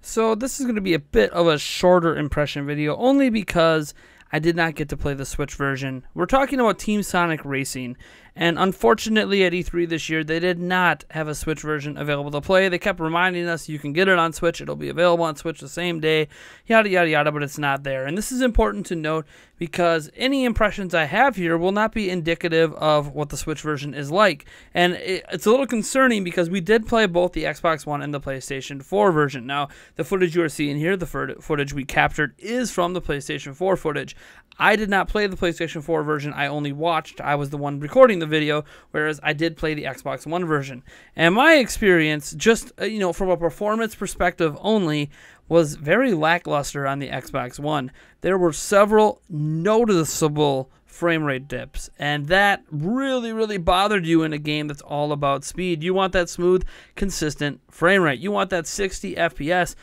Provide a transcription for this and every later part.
So this is going to be a bit of a shorter impression video, only because I did not get to play the Switch version. We're talking about Team Sonic Racing, and unfortunately at E3 this year, they did not have a Switch version available to play. They kept reminding us you can get it on Switch, it'll be available on Switch the same day, yada yada yada, but it's not there. And this is important to note because any impressions I have here will not be indicative of what the Switch version is like. And it's a little concerning because we did play both the Xbox One and the PlayStation 4 version. Now, the footage you are seeing here, the footage we captured, is from the PlayStation 4 footage. I did not play the PlayStation 4 version, I only watched. I was the one recording the video, whereas I did play the Xbox One version. And my experience, just from a performance perspective only, was very lackluster on the Xbox One. There were several noticeable frame rate dips, and that really bothered you in a game that's all about speed. You want that smooth, consistent frame rate. You want that 60 FPS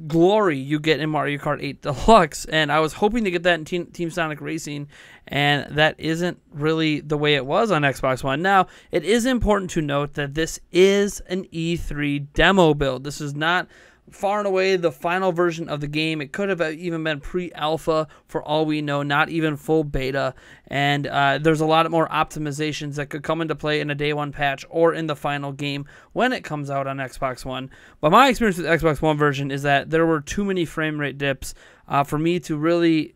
glory you get in Mario Kart 8 Deluxe, and I was hoping to get that in Team Sonic Racing, and that isn't really the way it was on Xbox One. Now, it is important to note that this is an E3 demo build. This is not far and away the final version of the game. It could have even been pre-alpha for all we know, not even full beta. And there's a lot more optimizations that could come into play in a day one patch or in the final game when it comes out on Xbox One. But my experience with the Xbox One version is that there were too many frame rate dips for me to really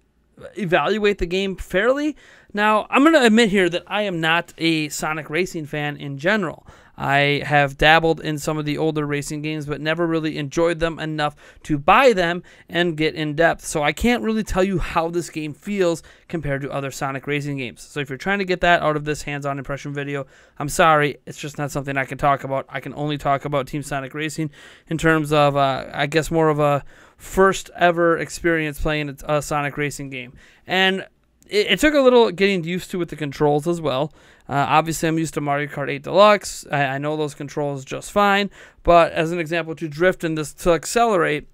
evaluate the game fairly. Now, I'm going to admit here that I am not a Sonic Racing fan in general. I have dabbled in some of the older racing games, but never really enjoyed them enough to buy them and get in depth. So I can't really tell you how this game feels compared to other Sonic Racing games. So if you're trying to get that out of this hands-on impression video, I'm sorry, it's just not something I can talk about. I can only talk about Team Sonic Racing in terms of, I guess, more of a first ever experience playing a Sonic Racing game. And it took a little getting used to with the controls as well. Obviously, I'm used to Mario Kart 8 Deluxe. I know those controls just fine. But as an example, to drift and to accelerate,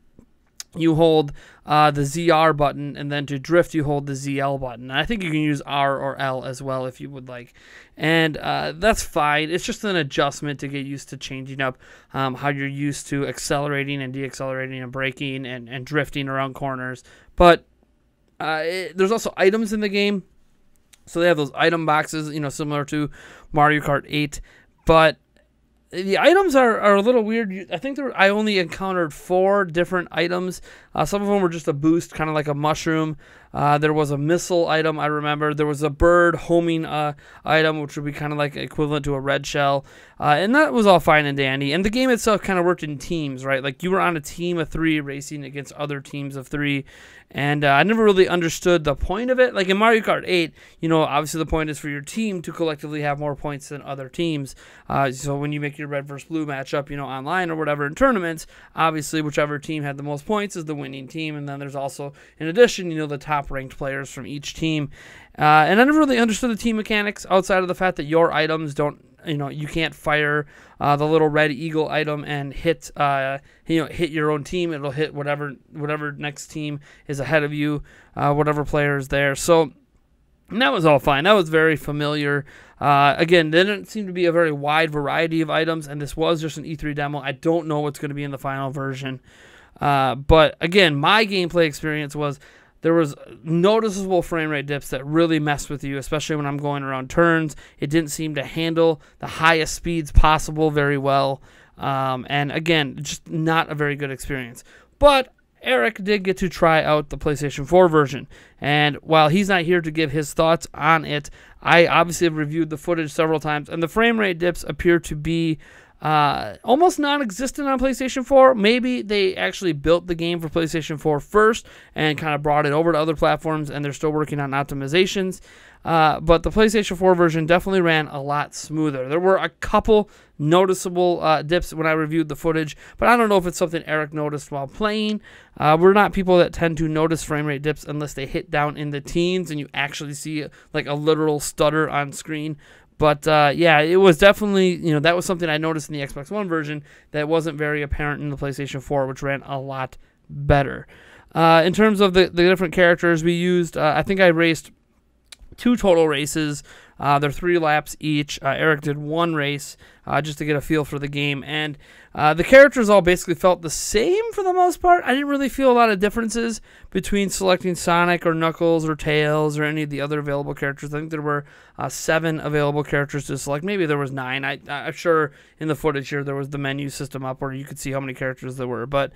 you hold the ZR button, and then to drift, you hold the ZL button. And I think you can use R or L as well if you would like. And that's fine. It's just an adjustment to get used to changing up how you're used to accelerating and deaccelerating and braking and drifting around corners. But there's also items in the game. So they have those item boxes, similar to Mario Kart 8. But the items are a little weird. I think I only encountered 4 different items. Some of them were just a boost, kind of like a mushroom. There was a missile item, I remember. There was a bird homing item, which would be kind of like equivalent to a red shell. And that was all fine and dandy. And the game itself kind of worked in teams, right? Like you were on a team of 3 racing against other teams of 3. And I never really understood the point of it. Like in Mario Kart 8, obviously the point is for your team to collectively have more points than other teams. So when you make your red versus blue matchup, online or whatever in tournaments, obviously whichever team had the most points is the winning team. And then there's also, in addition, the top ranked players from each team. And I never really understood the team mechanics outside of the fact that your items don't, you can't fire the little red eagle item and hit your own team. It'll hit whatever next team is ahead of you, whatever player is there. So that was all fine. That was very familiar. Again, there didn't seem to be a very wide variety of items, and this was just an E3 demo. I don't know what's going to be in the final version. But again, my gameplay experience was there was noticeable frame rate dips that really messed with you, especially when I'm going around turns. It didn't seem to handle the highest speeds possible very well. And again, just not a very good experience. But Eric did get to try out the PlayStation 4 version. And while he's not here to give his thoughts on it, I obviously have reviewed the footage several times, and the frame rate dips appear to be almost non-existent on PlayStation 4. Maybe they actually built the game for PlayStation 4 first and kind of brought it over to other platforms, and they're still working on optimizations. But the PlayStation 4 version definitely ran a lot smoother. There were a couple noticeable dips when I reviewed the footage, but I don't know if it's something Eric noticed while playing. We're not people that tend to notice frame rate dips unless they hit down in the teens and you actually see like a literal stutter on screen. But, yeah, it was definitely, that was something I noticed in the Xbox One version that wasn't very apparent in the PlayStation 4, which ran a lot better. In terms of the different characters we used, I think I raced 2 total races. They're 3 laps each. Eric did 1 race just to get a feel for the game. And the characters all basically felt the same for the most part. I didn't really feel a lot of differences between selecting Sonic or Knuckles or Tails or any of the other available characters. I think there were 7 available characters to select. Maybe there was 9. I'm sure in the footage here there was the menu system up where you could see how many characters there were. But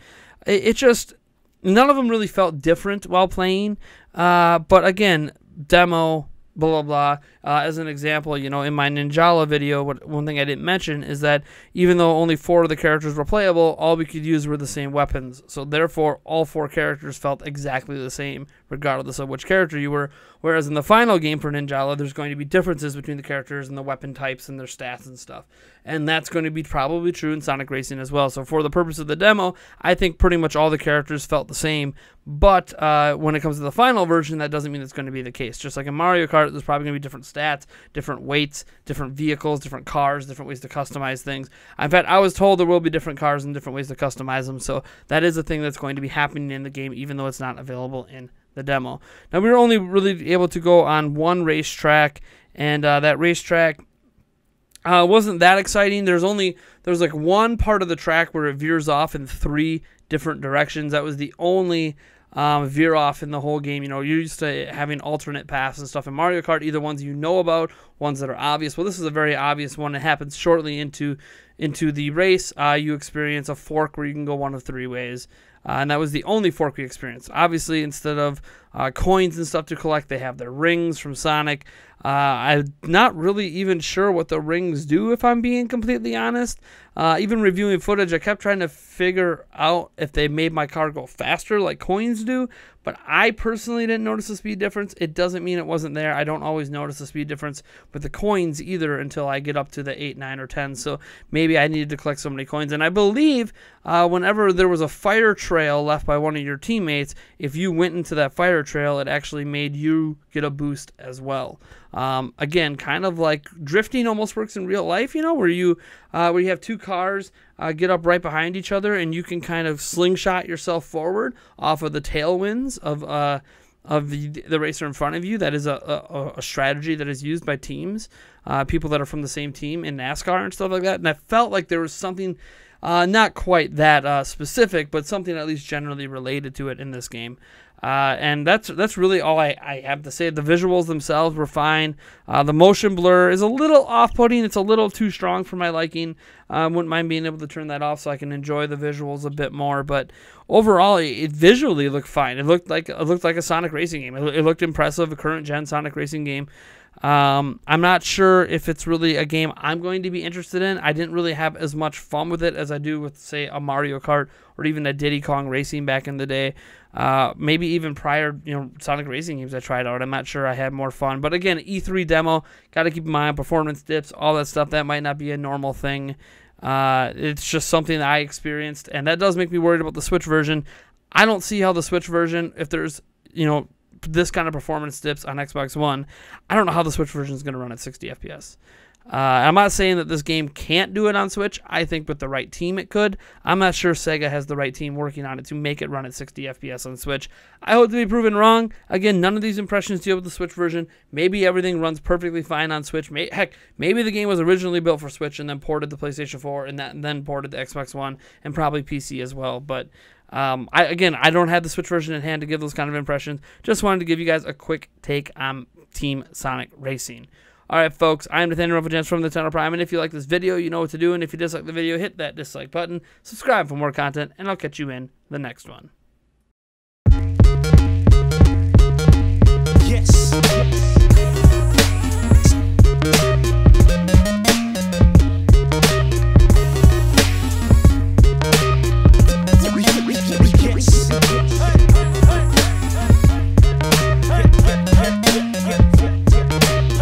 it just, none of them really felt different while playing. But again, demo, blah, blah, blah. As an example, you know, in my Ninjala video, one thing I didn't mention is that even though only 4 of the characters were playable, all we could use were the same weapons. So therefore, all 4 characters felt exactly the same, regardless of which character you were. Whereas in the final game for Ninjala, there's going to be differences between the characters and the weapon types and their stats and stuff. And that's going to be probably true in Sonic Racing as well. So for the purpose of the demo, I think pretty much all the characters felt the same. But when it comes to the final version, that doesn't mean it's going to be the case. Just like in Mario Kart, there's probably going to be different stats, different weights, different vehicles, different cars, different ways to customize things. In fact, I was told there will be different cars and different ways to customize them. So that is a thing that's going to be happening in the game, even though it's not available in the demo. Now, we were only really able to go on 1 racetrack, and that racetrack wasn't that exciting. There's like 1 part of the track where it veers off in 3 different directions. That was the only veer off in the whole game. You know, you're used to having alternate paths and stuff in Mario Kart, either ones you know about, ones that are obvious. Well, this is a very obvious one. It happens shortly into the race. You experience a fork where you can go 1 of 3 ways. And that was the only fork we experienced. Obviously, instead of coins and stuff to collect, they have their rings from Sonic. I'm not really even sure what the rings do, if I'm being completely honest. Even reviewing footage, I kept trying to figure out if they made my car go faster like coins do. But I personally didn't notice a speed difference. It doesn't mean it wasn't there. I don't always notice a speed difference with the coins either until I get up to the 8, 9, or 10. So maybe I needed to collect so many coins. And I believe whenever there was a fire trail left by one of your teammates, if you went into that fire trail, it actually made you get a boost as well. Again, kind of like drifting almost works in real life, you know, where you have 2 cars get up right behind each other, and you can kind of slingshot yourself forward off of the tailwinds of the racer in front of you. That is a strategy that is used by teams, people that are from the same team in NASCAR and stuff like that. And I felt like there was something not quite that specific, but something at least generally related to it in this game. And that's really all I have to say. The visuals themselves were fine. The motion blur is a little off-putting. It's a little too strong for my liking. Wouldn't mind being able to turn that off so I can enjoy the visuals a bit more. But overall, it visually looked fine. It looked like a Sonic racing game. It looked impressive, a current-gen Sonic racing game. I'm not sure if it's really a game I'm going to be interested in. I didn't really have as much fun with it as I do with, say, a Mario Kart or even a Diddy Kong Racing back in the day. Maybe even prior, Sonic racing games I tried out. I'm not sure I had more fun. But again, E3 demo, got to keep in mind performance dips, all that stuff. That might not be a normal thing. It's just something that I experienced, and that does make me worried about the Switch version. I don't see how the Switch version, if there's, this kind of performance dips on Xbox One, I don't know how the Switch version is going to run at 60 FPS. I'm not saying that this game can't do it on Switch. I think with the right team it could. I'm not sure Sega has the right team working on it to make it run at 60 FPS on Switch. I hope to be proven wrong. Again, none of these impressions deal with the Switch version. Maybe everything runs perfectly fine on Switch. Maybe the game was originally built for Switch and then ported to PlayStation 4 and then ported to Xbox One and probably PC as well. But I don't have the Switch version in hand to give those kind of impressions. Just wanted to give you guys a quick take on Team Sonic Racing. All right, folks, I'm Nathaniel Rufflegans from Nintendo Prime, and if you like this video, you know what to do, and if you dislike the video, hit that dislike button, subscribe for more content, and I'll catch you in the next one.